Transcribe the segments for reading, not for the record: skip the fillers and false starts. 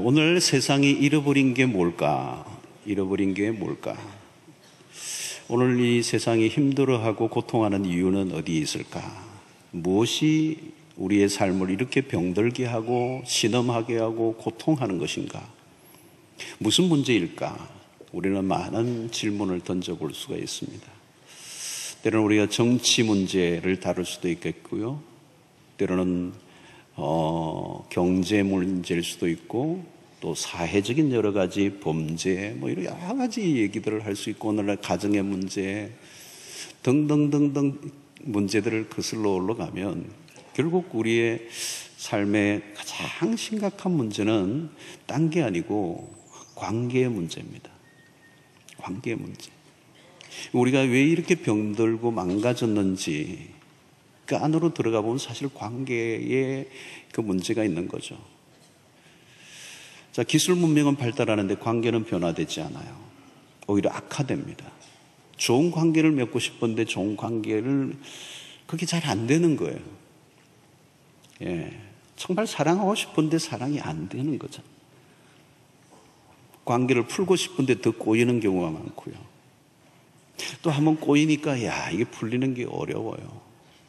오늘 세상이 잃어버린 게 뭘까? 잃어버린 게 뭘까? 오늘 이 세상이 힘들어하고 고통하는 이유는 어디에 있을까? 무엇이 우리의 삶을 이렇게 병들게 하고 신음하게 하고 고통하는 것인가? 무슨 문제일까? 우리는 많은 질문을 던져볼 수가 있습니다. 때로는 우리가 정치 문제를 다룰 수도 있겠고요. 때로는 경제 문제일 수도 있고, 또 사회적인 여러 가지 범죄, 이런 여러 가지 얘기들을 할 수 있고, 오늘날 가정의 문제 등등등등 문제들을 거슬러 올라가면 결국 우리의 삶의 가장 심각한 문제는 딴 게 아니고 관계의 문제입니다. 관계의 문제. 우리가 왜 이렇게 병들고 망가졌는지 그 안으로 들어가 보면 사실 관계에 그 문제가 있는 거죠. 자, 기술 문명은 발달하는데 관계는 변화되지 않아요. 오히려 악화됩니다. 좋은 관계를 맺고 싶은데 좋은 관계를 그게 잘 안 되는 거예요. 정말 사랑하고 싶은데 사랑이 안 되는 거죠. 관계를 풀고 싶은데 더 꼬이는 경우가 많고요. 또 한번 꼬이니까 이게 풀리는 게 어려워요.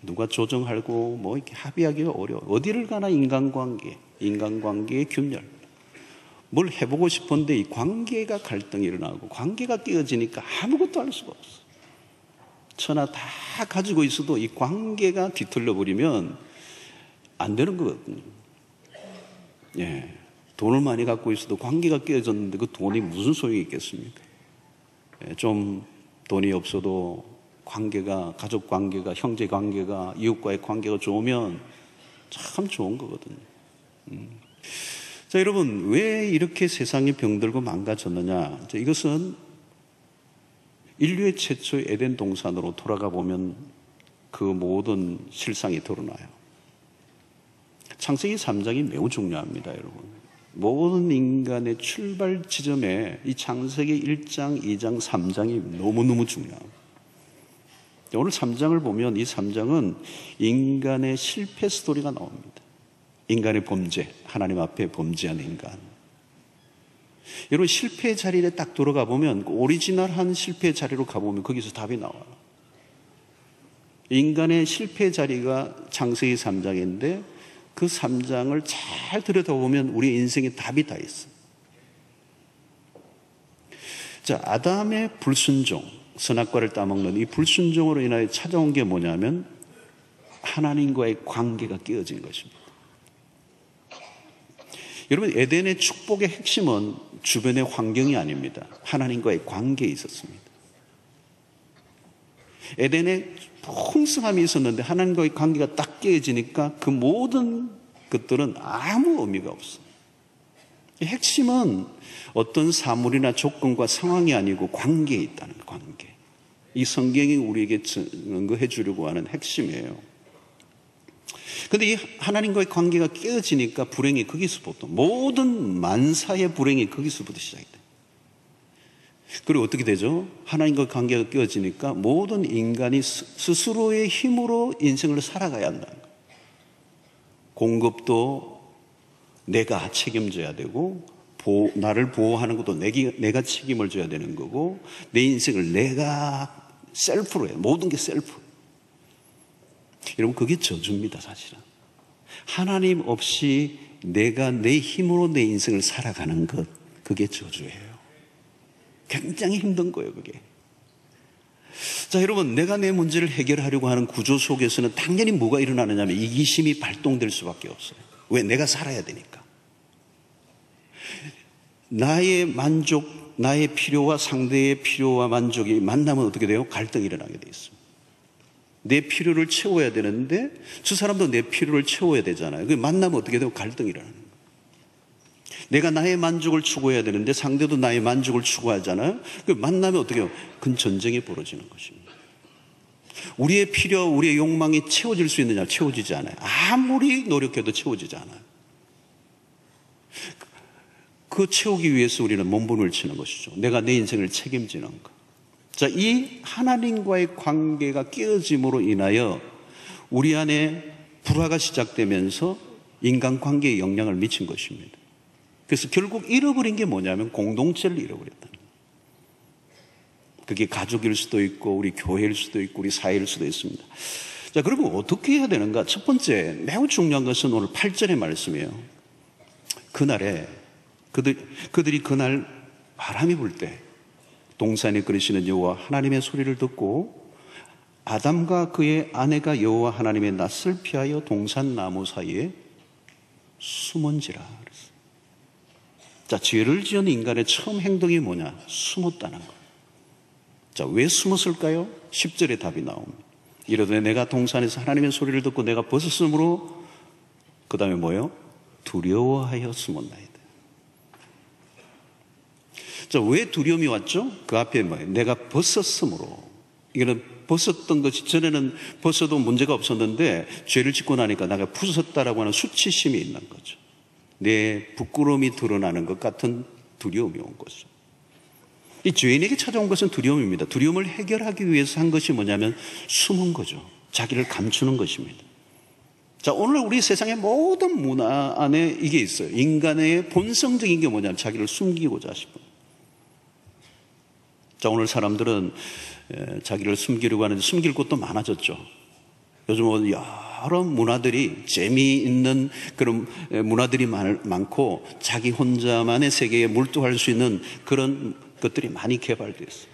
누가 조정하고 이렇게 합의하기가 어려워. 어디를 가나 인간관계의 균열. 뭘 해보고 싶은데 이 관계가 갈등이 일어나고 관계가 깨어지니까 아무것도 할 수가 없어. 천하 다 가지고 있어도 이 관계가 뒤틀려 버리면 안 되는 거거든요. 돈을 많이 갖고 있어도 관계가 깨어졌는데 그 돈이 무슨 소용이 있겠습니까? 좀 돈이 없어도 관계가, 가족 관계가, 형제 관계가, 이웃과의 관계가 좋으면 참 좋은 거거든요. 자, 여러분, 왜 이렇게 세상이 병들고 망가졌느냐? 이것은 인류의 최초의 에덴 동산으로 돌아가 보면 그 모든 실상이 드러나요. 창세기 3장이 매우 중요합니다, 여러분. 모든 인간의 출발 지점에 이 창세기 1장, 2장, 3장이 너무너무 중요합니다. 오늘 3장을 보면 이 3장은 인간의 실패 스토리가 나옵니다. 인간의 범죄, 하나님 앞에 범죄한 인간. 여러분, 실패의 자리에 딱 들어가 보면, 오리지널한 실패의 자리로 가보면 거기서 답이 나와요. 인간의 실패의 자리가 창세기 3장인데 그 3장을 잘 들여다보면 우리 인생에 답이 다 있어요. 자, 아담의 불순종, 선악과를 따먹는 이 불순종으로 인하여 찾아온 게 뭐냐면 하나님과의 관계가 깨어진 것입니다. 여러분, 에덴의 축복의 핵심은 주변의 환경이 아닙니다. 하나님과의 관계에 있었습니다. 에덴에 풍성함이 있었는데 하나님과의 관계가 딱 깨어지니까 그 모든 것들은 아무 의미가 없어요. 핵심은 어떤 사물이나 조건과 상황이 아니고 관계에 있다는 거예요. 관계. 이 성경이 우리에게 증거해 주려고 하는 핵심이에요. 그런데 이 하나님과의 관계가 깨어지니까 불행이 거기서부터, 모든 만사의 불행이 거기서부터 시작이 돼요. 그리고 어떻게 되죠? 하나님과 관계가 깨어지니까 모든 인간이 스스로의 힘으로 인생을 살아가야 한다는 거예요. 공급도 내가 책임져야 되고, 나를 보호하는 것도 내가 책임을 져야 되는 거고, 내 인생을 내가 셀프로 해요. 모든 게 셀프. 여러분, 그게 저주입니다, 사실은. 하나님 없이 내가 내 힘으로 내 인생을 살아가는 것, 그게 저주예요. 굉장히 힘든 거예요, 그게. 자, 여러분, 내가 내 문제를 해결하려고 하는 구조 속에서는 당연히 뭐가 일어나느냐면 이기심이 발동될 수밖에 없어요. 왜? 내가 살아야 되니까. 나의 만족, 나의 필요와 상대의 필요와 만족이 만나면 어떻게 돼요? 갈등이 일어나게 돼 있습니다. 내 필요를 채워야 되는데 저 사람도 내 필요를 채워야 되잖아요. 만나면 어떻게 돼요? 갈등이 일어나는 거예요. 내가 나의 만족을 추구해야 되는데 상대도 나의 만족을 추구하잖아요. 만나면 어떻게 해요? 그 전쟁이 벌어지는 것입니다. 우리의 필요, 우리의 욕망이 채워질 수 있느냐? 채워지지 않아요. 아무리 노력해도 채워지지 않아요. 그 채우기 위해서 우리는 몸부림을 치는 것이죠. 내가 내 인생을 책임지는 것. 자, 이 하나님과의 관계가 깨어짐으로 인하여 우리 안에 불화가 시작되면서 인간관계에 영향을 미친 것입니다. 그래서 결국 잃어버린 게 뭐냐면 공동체를 잃어버렸다는 거예요. 그게 가족일 수도 있고 우리 교회일 수도 있고 우리 사회일 수도 있습니다. 자, 그러면 어떻게 해야 되는가? 첫 번째 매우 중요한 것은 오늘 8절의 말씀이에요. 그날에 그들이 그날 바람이 불 때 동산에 그르시는 여호와 하나님의 소리를 듣고 아담과 그의 아내가 여호와 하나님의 낯을 피하여 동산 나무 사이에 숨은지라 그랬어요. 자, 죄를 지은 인간의 처음 행동이 뭐냐? 숨었다는 거. 자, 왜 숨었을까요? 10절에 답이 나옵니다. 이러되 내가 동산에서 하나님의 소리를 듣고 내가 벗었으므로 그 다음에 뭐예요? 두려워하여 숨었나이다. 자, 왜 두려움이 왔죠? 그 앞에 뭐예요? 내가 벗었으므로. 이거는 벗었던 것이 전에는 벗어도 문제가 없었는데 죄를 짓고 나니까 내가 부쉈다라고 하는 수치심이 있는 거죠. 내 부끄러움이 드러나는 것 같은 두려움이 온 거죠. 이 죄인에게 찾아온 것은 두려움입니다. 두려움을 해결하기 위해서 한 것이 뭐냐면 숨은 거죠. 자기를 감추는 것입니다. 자, 오늘 우리 세상의 모든 문화 안에 이게 있어요. 인간의 본성적인 게 뭐냐면 자기를 숨기고자 싶어요. 자, 오늘 사람들은 자기를 숨기려고 하는데 숨길 곳도 많아졌죠. 요즘은 여러 문화들이 재미있는 그런 문화들이 많고 자기 혼자만의 세계에 몰두할 수 있는 그런 것들이 많이 개발되어 있어요.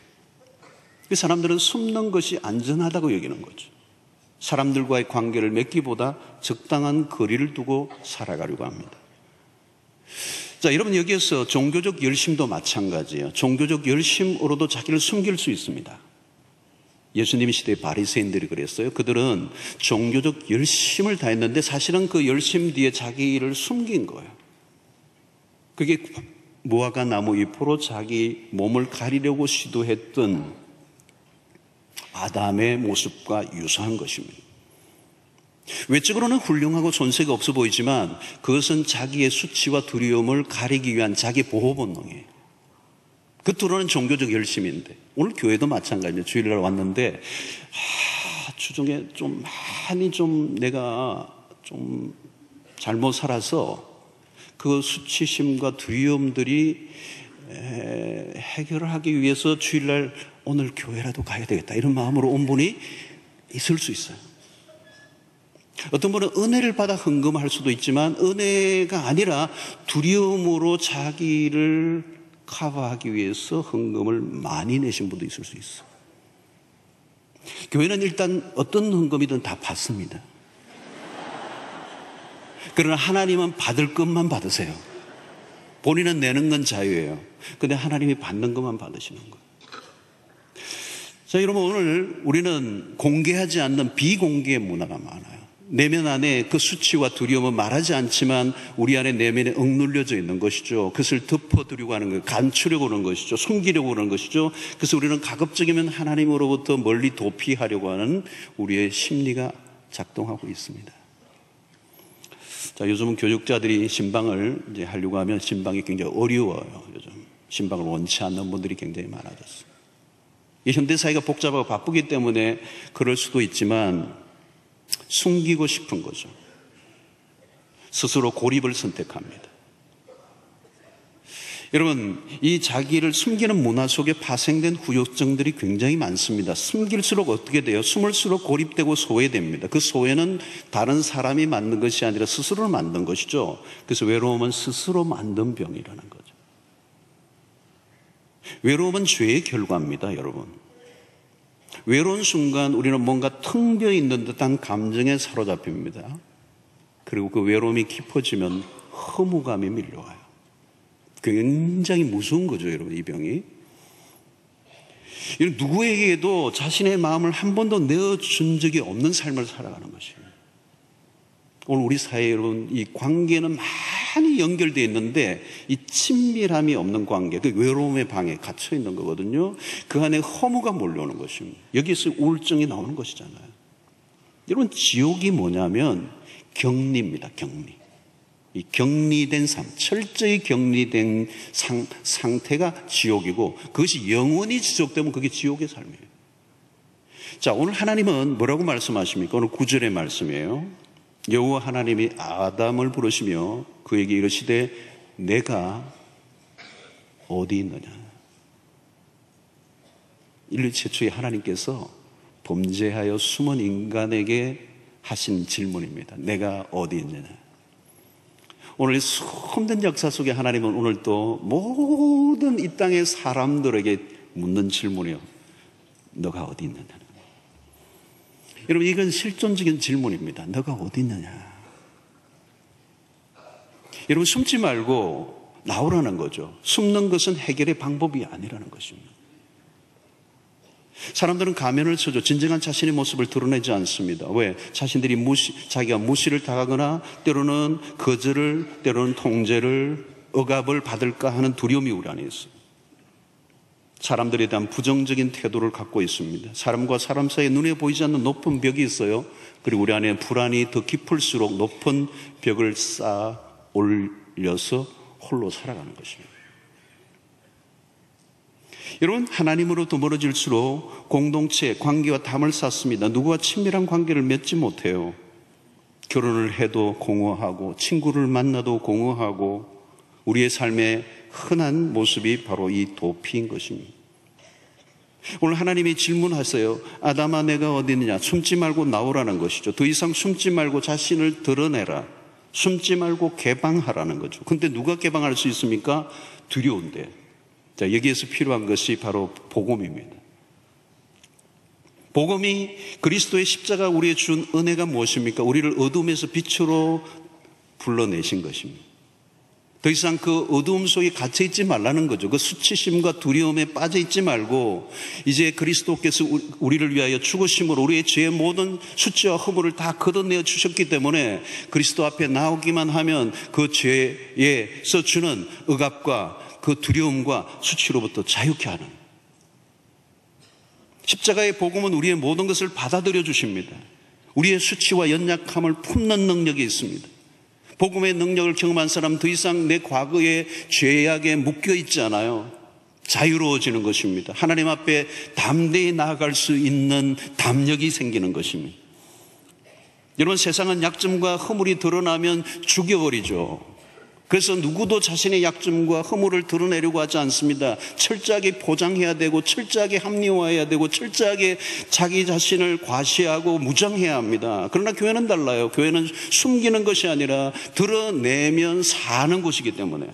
그 사람들은 숨는 것이 안전하다고 여기는 거죠. 사람들과의 관계를 맺기보다 적당한 거리를 두고 살아가려고 합니다. 자, 여러분 여기에서 종교적 열심도 마찬가지예요. 종교적 열심으로도 자기를 숨길 수 있습니다. 예수님 시대의 바리새인들이 그랬어요. 그들은 종교적 열심을 다했는데 사실은 그 열심 뒤에 자기를 숨긴 거예요. 그게 무화과 나무 잎으로 자기 몸을 가리려고 시도했던 아담의 모습과 유사한 것입니다. 외적으로는 훌륭하고 손색이 없어 보이지만 그것은 자기의 수치와 두려움을 가리기 위한 자기 보호 본능이에요. 겉으로는 종교적 열심인데 오늘 교회도 마찬가지예요. 주일날 왔는데 주중에 좀 많이 내가 잘못 살아서 그 수치심과 두려움들이 해결을 하기 위해서 주일날 오늘 교회라도 가야 되겠다 이런 마음으로 온 분이 있을 수 있어요. 어떤 분은 은혜를 받아 헌금할 수도 있지만 은혜가 아니라 두려움으로 자기를 커버하기 위해서 헌금을 많이 내신 분도 있을 수 있어요. 교회는 일단 어떤 헌금이든 다 받습니다. 그러나 하나님은 받을 것만 받으세요. 본인은 내는 건 자유예요. 근데 하나님이 받는 것만 받으시는 거예요. 자, 여러분 오늘 우리는 공개하지 않는 비공개 문화가 많아요. 내면 안에 그 수치와 두려움은 말하지 않지만 우리 안에 내면에 억눌려져 있는 것이죠. 그것을 덮어두려고 하는 거예요. 감추려고 하는 것이죠. 숨기려고 하는 것이죠. 그래서 우리는 가급적이면 하나님으로부터 멀리 도피하려고 하는 우리의 심리가 작동하고 있습니다. 자, 요즘은 교육자들이 신방을 이제 하려고 하면 신방이 굉장히 어려워요. 요즘 신방을 원치 않는 분들이 굉장히 많아졌어요. 이 현대사회가 복잡하고 바쁘기 때문에 그럴 수도 있지만 숨기고 싶은 거죠. 스스로 고립을 선택합니다. 여러분, 이 자기를 숨기는 문화 속에 파생된 후유증들이 굉장히 많습니다. 숨길수록 어떻게 돼요? 숨을수록 고립되고 소외됩니다. 그 소외는 다른 사람이 만든 것이 아니라 스스로 만든 것이죠. 그래서 외로움은 스스로 만든 병이라는 거죠. 외로움은 죄의 결과입니다, 여러분. 외로운 순간 우리는 뭔가 텅 비어 있는 듯한 감정에 사로잡힙니다. 그리고 그 외로움이 깊어지면 허무감이 밀려와요. 굉장히 무서운 거죠, 여러분, 이 병이. 누구에게도 자신의 마음을 한 번도 내어준 적이 없는 삶을 살아가는 것이에요. 오늘 우리 사회에 여러분, 이 관계는 많이 연결되어 있는데 이 친밀함이 없는 관계, 그 외로움의 방에 갇혀 있는 거거든요. 그 안에 허무가 몰려오는 것입니다. 여기서 우울증이 나오는 것이잖아요. 여러분, 지옥이 뭐냐면 격리입니다. 격리. 이 격리된 삶, 철저히 격리된 상태가 지옥이고 그것이 영원히 지속되면 그게 지옥의 삶이에요. 자, 오늘 하나님은 뭐라고 말씀하십니까? 오늘 9절의 말씀이에요. 여호와 하나님이 아담을 부르시며 그에게 이르시되 내가 어디 있느냐? 인류 최초의 하나님께서 범죄하여 숨은 인간에게 하신 질문입니다. 내가 어디 있느냐? 오늘 수많은 역사 속에 하나님은 오늘도 모든 이 땅의 사람들에게 묻는 질문이요. 너가 어디 있느냐? 여러분, 이건 실존적인 질문입니다. 너가 어디 있느냐? 여러분, 숨지 말고 나오라는 거죠. 숨는 것은 해결의 방법이 아니라는 것입니다. 사람들은 가면을 쓰죠. 진정한 자신의 모습을 드러내지 않습니다. 왜? 자신들이 자기가 무시를 당하거나 때로는 거절을, 때로는 통제를, 억압을 받을까 하는 두려움이 우리 안에 있어요. 사람들에 대한 부정적인 태도를 갖고 있습니다. 사람과 사람 사이에 눈에 보이지 않는 높은 벽이 있어요. 그리고 우리 안에 불안이 더 깊을수록 높은 벽을 쌓아 올려서 홀로 살아가는 것입니다. 여러분, 하나님으로부터 멀어질수록 공동체, 관계와 담을 쌓습니다. 누구와 친밀한 관계를 맺지 못해요. 결혼을 해도 공허하고 친구를 만나도 공허하고 우리의 삶의 흔한 모습이 바로 이 도피인 것입니다. 오늘 하나님이 질문하세요. 아담아, 내가 어디 있느냐? 숨지 말고 나오라는 것이죠. 더 이상 숨지 말고 자신을 드러내라. 숨지 말고 개방하라는 거죠. 근데 누가 개방할 수 있습니까? 두려운데. 자, 여기에서 필요한 것이 바로 복음입니다. 복음이 그리스도의 십자가 우리에 준 은혜가 무엇입니까? 우리를 어둠에서 빛으로 불러내신 것입니다. 더 이상 그 어두움 속에 갇혀 있지 말라는 거죠. 그 수치심과 두려움에 빠져 있지 말고 이제 그리스도께서 우리를 위하여 죽으심으로 우리의 죄의 모든 수치와 허물을 다 걷어내어 주셨기 때문에 그리스도 앞에 나오기만 하면 그 죄에서 주는 억압과 그 두려움과 수치로부터 자유케 하는, 십자가의 복음은 우리의 모든 것을 받아들여 주십니다. 우리의 수치와 연약함을 품는 능력이 있습니다. 복음의 능력을 경험한 사람 더 이상 내 과거의 죄악에 묶여 있지 않아요. 자유로워지는 것입니다. 하나님 앞에 담대히 나아갈 수 있는 담력이 생기는 것입니다. 여러분, 세상은 약점과 허물이 드러나면 죽여버리죠. 그래서 누구도 자신의 약점과 허물을 드러내려고 하지 않습니다. 철저하게 포장해야 되고 철저하게 합리화해야 되고 철저하게 자기 자신을 과시하고 무장해야 합니다. 그러나 교회는 달라요. 교회는 숨기는 것이 아니라 드러내면 사는 곳이기 때문에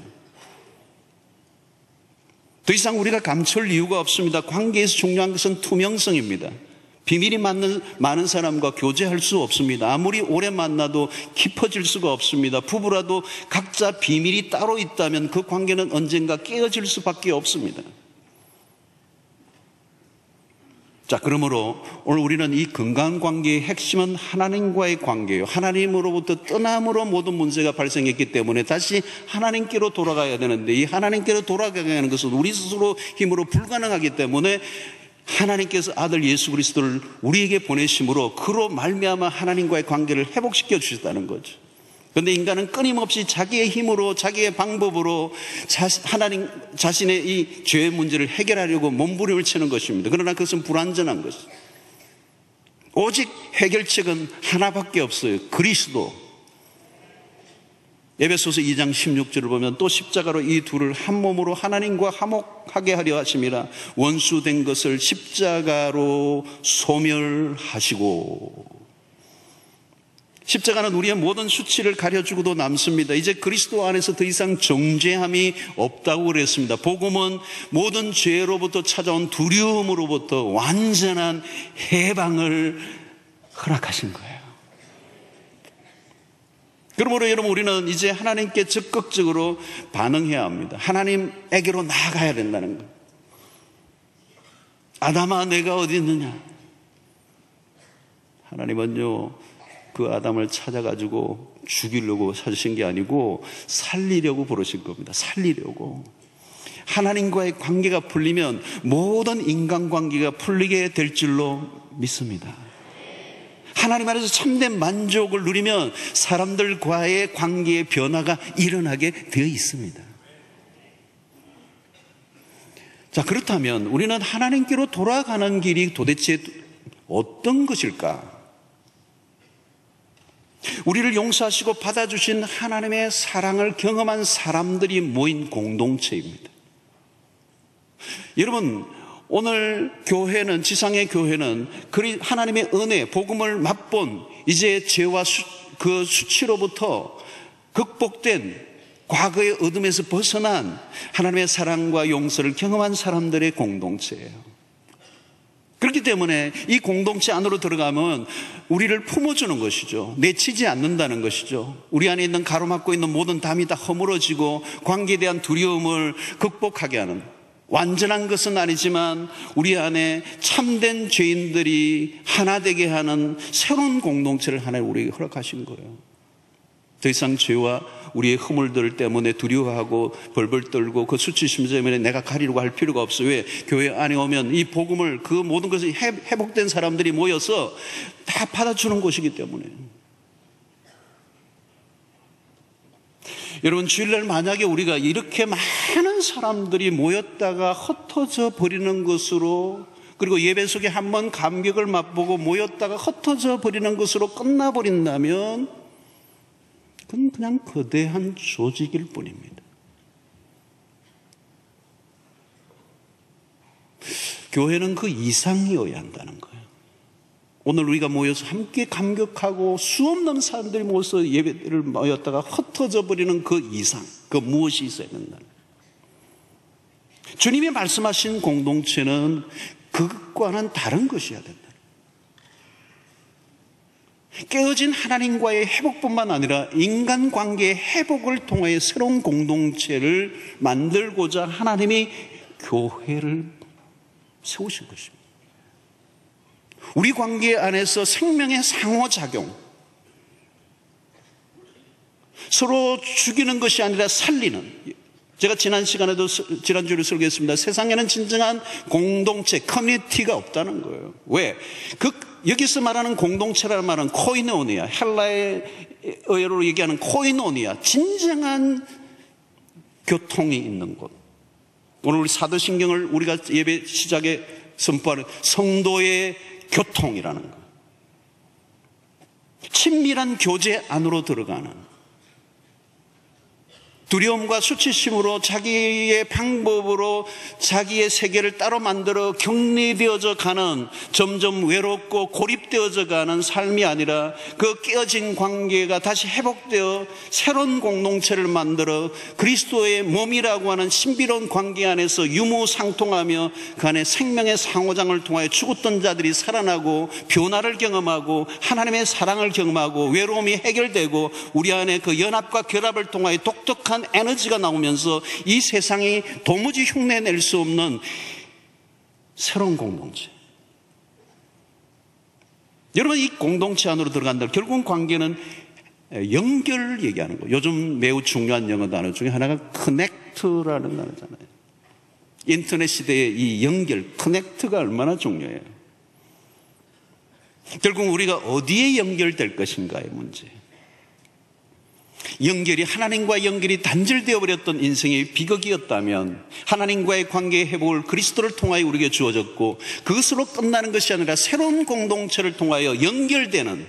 더 이상 우리가 감출 이유가 없습니다. 관계에서 중요한 것은 투명성입니다. 비밀이 많은 사람과 교제할 수 없습니다. 아무리 오래 만나도 깊어질 수가 없습니다. 부부라도 각자 비밀이 따로 있다면 그 관계는 언젠가 깨어질 수밖에 없습니다. 자, 그러므로 오늘 우리는 이 건강한 관계의 핵심은 하나님과의 관계예요. 하나님으로부터 떠남으로 모든 문제가 발생했기 때문에 다시 하나님께로 돌아가야 되는데 이 하나님께로 돌아가게 하는 것은 우리 스스로 힘으로 불가능하기 때문에 하나님께서 아들 예수 그리스도를 우리에게 보내심으로 그로 말미암아 하나님과의 관계를 회복시켜 주셨다는 거죠. 그런데 인간은 끊임없이 자기의 힘으로 자기의 방법으로 하나님 자신의 이 죄의 문제를 해결하려고 몸부림을 치는 것입니다. 그러나 그것은 불완전한 것입니다. 오직 해결책은 하나밖에 없어요. 그리스도. 에베소서 2장 16절을 보면 또 십자가로 이 둘을 한 몸으로 하나님과 화목하게 하려 하심이라 원수된 것을 십자가로 소멸하시고. 십자가는 우리의 모든 수치를 가려주고도 남습니다. 이제 그리스도 안에서 더 이상 정죄함이 없다고 그랬습니다. 복음은 모든 죄로부터 찾아온 두려움으로부터 완전한 해방을 허락하신 거예요. 그러므로 여러분, 우리는 이제 하나님께 적극적으로 반응해야 합니다. 하나님에게로 나아가야 된다는 거예요. 아담아, 내가 어디 있느냐? 하나님은요, 그 아담을 찾아가지고 죽이려고 찾으신 게 아니고 살리려고 부르신 겁니다. 살리려고. 하나님과의 관계가 풀리면 모든 인간관계가 풀리게 될 줄로 믿습니다. 하나님 안에서 참된 만족을 누리면 사람들과의 관계의 변화가 일어나게 되어 있습니다. 자, 그렇다면 우리는 하나님께로 돌아가는 길이 도대체 어떤 것일까? 우리를 용서하시고 받아주신 하나님의 사랑을 경험한 사람들이 모인 공동체입니다. 여러분, 오늘 교회는, 지상의 교회는 하나님의 은혜, 복음을 맛본 이제 죄와 그 수치로부터 극복된 과거의 어둠에서 벗어난 하나님의 사랑과 용서를 경험한 사람들의 공동체예요. 그렇기 때문에 이 공동체 안으로 들어가면 우리를 품어주는 것이죠. 내치지 않는다는 것이죠. 우리 안에 있는 가로막고 있는 모든 담이 다 허물어지고 관계에 대한 두려움을 극복하게 하는, 완전한 것은 아니지만 우리 안에 참된 죄인들이 하나 되게 하는 새로운 공동체를 하나님 우리에게 허락하신 거예요. 더 이상 죄와 우리의 허물들 때문에 두려워하고 벌벌 떨고 그 수치심 때문에 내가 가리려고 할 필요가 없어요. 왜? 교회 안에 오면 이 복음을, 그 모든 것이 회복된 사람들이 모여서 다 받아주는 곳이기 때문에. 여러분, 주일날 만약에 우리가 이렇게 많은 사람들이 모였다가 흩어져 버리는 것으로, 그리고 예배 속에 한번 감격을 맛보고 모였다가 흩어져 버리는 것으로 끝나버린다면 그건 그냥 거대한 조직일 뿐입니다. 교회는 그 이상이어야 한다는 거예요. 오늘 우리가 모여서 함께 감격하고 수없는 사람들이 모여서 예배를 모였다가 흩어져 버리는 그 이상, 그 무엇이 있어야 된다는 거예요. 주님이 말씀하신 공동체는 그것과는 다른 것이어야 된다. 깨어진 하나님과의 회복뿐만 아니라 인간관계의 회복을 통해 새로운 공동체를 만들고자 하나님이 교회를 세우신 것입니다. 우리 관계 안에서 생명의 상호작용, 서로 죽이는 것이 아니라 살리는, 제가 지난주에 설교했습니다. 세상에는 진정한 공동체, 커뮤니티가 없다는 거예요. 왜? 여기서 말하는 공동체라는 말은 코이노니아, 헬라어로 얘기하는 코이노니아, 진정한 교통이 있는 곳. 오늘 우리 사도신경을 우리가 예배 시작에 선포하는 성도의 교통이라는 것. 친밀한 교제 안으로 들어가는, 두려움과 수치심으로 자기의 방법으로 자기의 세계를 따로 만들어 격리되어져 가는, 점점 외롭고 고립되어져 가는 삶이 아니라 그 깨어진 관계가 다시 회복되어 새로운 공동체를 만들어 그리스도의 몸이라고 하는 신비로운 관계 안에서 유무상통하며 그 안에 생명의 상호장을 통하여 죽었던 자들이 살아나고 변화를 경험하고 하나님의 사랑을 경험하고 외로움이 해결되고 우리 안에 그 연합과 결합을 통하여 독특한 에너지가 나오면서 이 세상이 도무지 흉내낼 수 없는 새로운 공동체. 여러분, 이 공동체 안으로 들어간다. 결국은 관계는 연결을 얘기하는 거예요. 요즘 매우 중요한 영어 단어 중에 하나가 커넥트라는 단어잖아요. 인터넷 시대의 이 연결, 커넥트가 얼마나 중요해요. 결국 우리가 어디에 연결될 것인가의 문제. 연결이, 하나님과 연결이 단절되어 버렸던 인생의 비극이었다면 하나님과의 관계의 회복을 그리스도를 통하여 우리에게 주어졌고, 그것으로 끝나는 것이 아니라 새로운 공동체를 통하여 연결되는,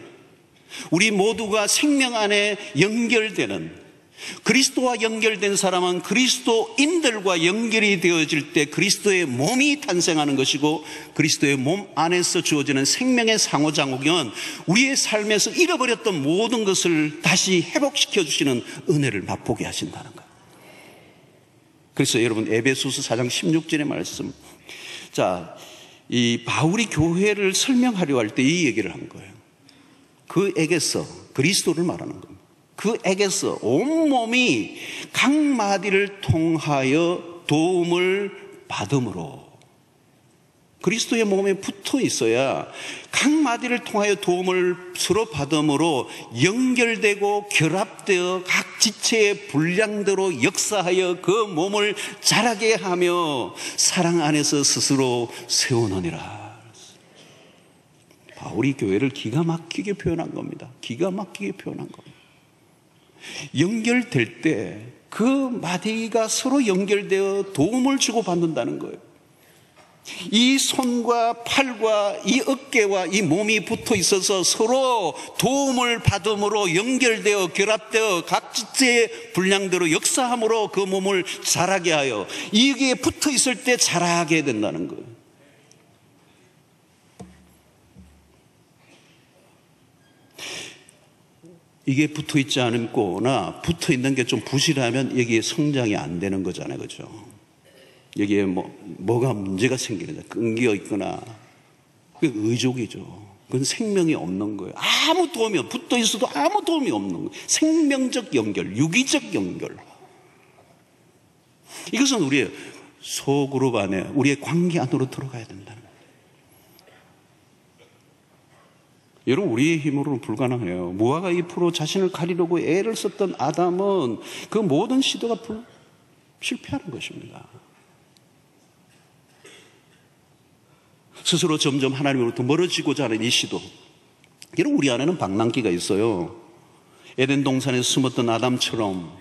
우리 모두가 생명 안에 연결되는, 그리스도와 연결된 사람은 그리스도인들과 연결이 되어질 때 그리스도의 몸이 탄생하는 것이고, 그리스도의 몸 안에서 주어지는 생명의 상호작용은 우리의 삶에서 잃어버렸던 모든 것을 다시 회복시켜 주시는 은혜를 맛보게 하신다는 거예요. 그래서 여러분, 에베소서 4장 16절의 말씀, 자, 이 바울이 교회를 설명하려 할 때 이 얘기를 한 거예요. 그에게서, 그리스도를 말하는 겁니다. 그에게서 온몸이 각 마디를 통하여 도움을 받음으로, 그리스도의 몸에 붙어 있어야 각 마디를 통하여 도움을 서로 받음으로 연결되고 결합되어 각 지체의 분량대로 역사하여 그 몸을 자라게 하며 사랑 안에서 스스로 세우느니라. 바울이 교회를 기가 막히게 표현한 겁니다. 기가 막히게 표현한 겁니다. 연결될 때 그 마디가 서로 연결되어 도움을 주고 받는다는 거예요. 이 손과 팔과 이 어깨와 이 몸이 붙어 있어서 서로 도움을 받음으로 연결되어 결합되어 각지의 분량대로 역사함으로 그 몸을 자라게 하여 이게 붙어 있을 때 자라게 된다는 거예요. 이게 붙어 있지 않거나 붙어 있는 게 좀 부실하면 여기에 성장이 안 되는 거잖아요. 그죠? 여기에 뭐가 문제가 생기느냐, 끊겨 있거나, 그게 의족이죠. 그건 생명이 없는 거예요. 아무 도움이 붙어 있어도 아무 도움이 없는 거예요. 생명적 연결, 유기적 연결. 이것은 우리의 소그룹 안에, 우리의 관계 안으로 들어가야 된다는 거예요. 여러분, 우리의 힘으로는 불가능해요. 무화과 잎으로 자신을 가리려고 애를 썼던 아담은 그 모든 시도가 실패하는 것입니다. 스스로 점점 하나님으로부터 멀어지고자 하는 이 시도. 여러분, 우리 안에는 방랑기가 있어요. 에덴 동산에 숨었던 아담처럼,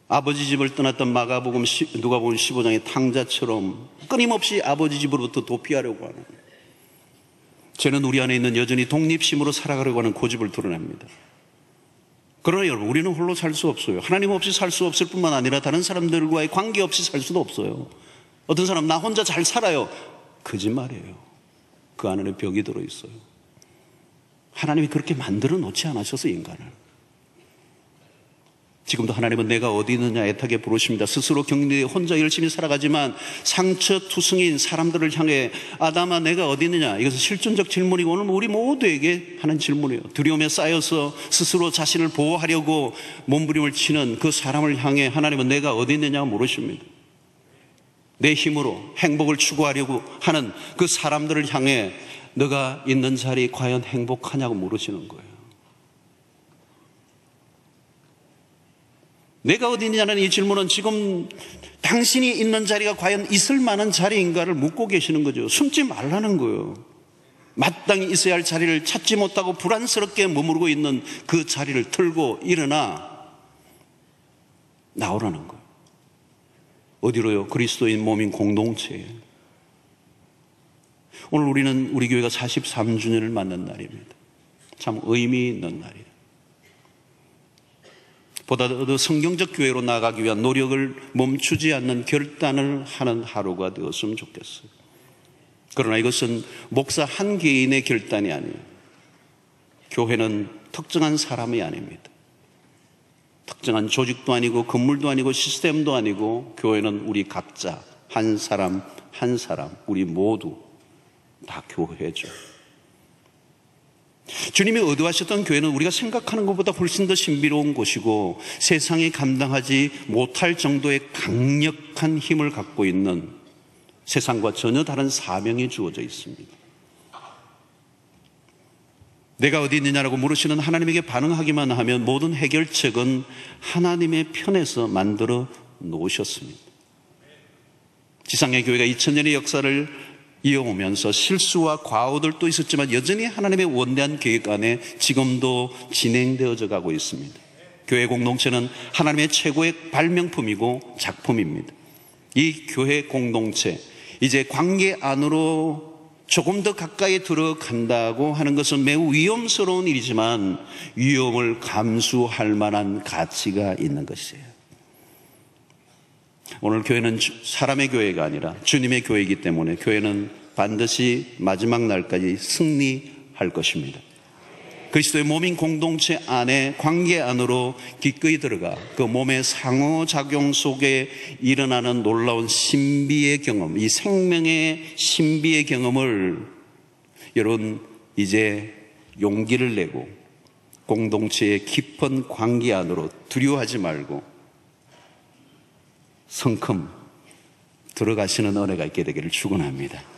아버지 집을 떠났던 누가복음 15장의 탕자처럼 끊임없이 아버지 집으로부터 도피하려고 하는, 죄는 우리 안에 있는 여전히 독립심으로 살아가려고 하는 고집을 드러냅니다. 그러나 여러분, 우리는 홀로 살 수 없어요. 하나님 없이 살 수 없을 뿐만 아니라 다른 사람들과의 관계 없이 살 수도 없어요. 어떤 사람 나 혼자 잘 살아요. 거짓말이에요. 그 안에 벽이 들어있어요. 하나님이 그렇게 만들어 놓지 않으셔서 인간을. 지금도 하나님은 내가 어디 있느냐 애타게 부르십니다. 스스로 격리돼 혼자 열심히 살아가지만 상처투성이인 사람들을 향해 아담아 내가 어디 있느냐, 이것은 실존적 질문이고 오늘 우리 모두에게 하는 질문이에요. 두려움에 쌓여서 스스로 자신을 보호하려고 몸부림을 치는 그 사람을 향해 하나님은 내가 어디 있느냐 물으십니다. 내 힘으로 행복을 추구하려고 하는 그 사람들을 향해 너가 있는 자리 과연 행복하냐고 물으시는 거예요. 내가 어디 있느냐는 이 질문은 지금 당신이 있는 자리가 과연 있을 만한 자리인가를 묻고 계시는 거죠. 숨지 말라는 거예요. 마땅히 있어야 할 자리를 찾지 못하고 불안스럽게 머무르고 있는 그 자리를 털고 일어나 나오라는 거예요. 어디로요? 그리스도인 몸인 공동체에. 오늘 우리는 우리 교회가 43주년을 맞는 날입니다. 참 의미 있는 날이에요. 보다 더 성경적 교회로 나아가기 위한 노력을 멈추지 않는 결단을 하는 하루가 되었으면 좋겠어요. 그러나 이것은 목사 한 개인의 결단이 아니에요. 교회는 특정한 사람이 아닙니다. 특정한 조직도 아니고 건물도 아니고 시스템도 아니고 교회는 우리 각자 한 사람 한 사람 우리 모두 다 교회죠. 주님이 의도하셨던 교회는 우리가 생각하는 것보다 훨씬 더 신비로운 곳이고 세상이 감당하지 못할 정도의 강력한 힘을 갖고 있는 세상과 전혀 다른 사명이 주어져 있습니다. 내가 어디 있느냐라고 물으시는 하나님에게 반응하기만 하면 모든 해결책은 하나님의 편에서 만들어 놓으셨습니다. 지상의 교회가 2000년의 역사를 이어오면서 실수와 과오들도 있었지만 여전히 하나님의 원대한 계획 안에 지금도 진행되어져 가고 있습니다. 교회 공동체는 하나님의 최고의 발명품이고 작품입니다. 이 교회 공동체, 이제 관계 안으로 조금 더 가까이 들어간다고 하는 것은 매우 위험스러운 일이지만 위험을 감수할 만한 가치가 있는 것이에요. 오늘 교회는 사람의 교회가 아니라 주님의 교회이기 때문에 교회는 반드시 마지막 날까지 승리할 것입니다. 그리스도의 몸인 공동체 안에 관계 안으로 기꺼이 들어가 그 몸의 상호작용 속에 일어나는 놀라운 신비의 경험, 이 생명의 신비의 경험을 여러분 이제 용기를 내고 공동체의 깊은 관계 안으로 두려워하지 말고 성큼 들어가시는 은혜가 있게 되기를 축원합니다.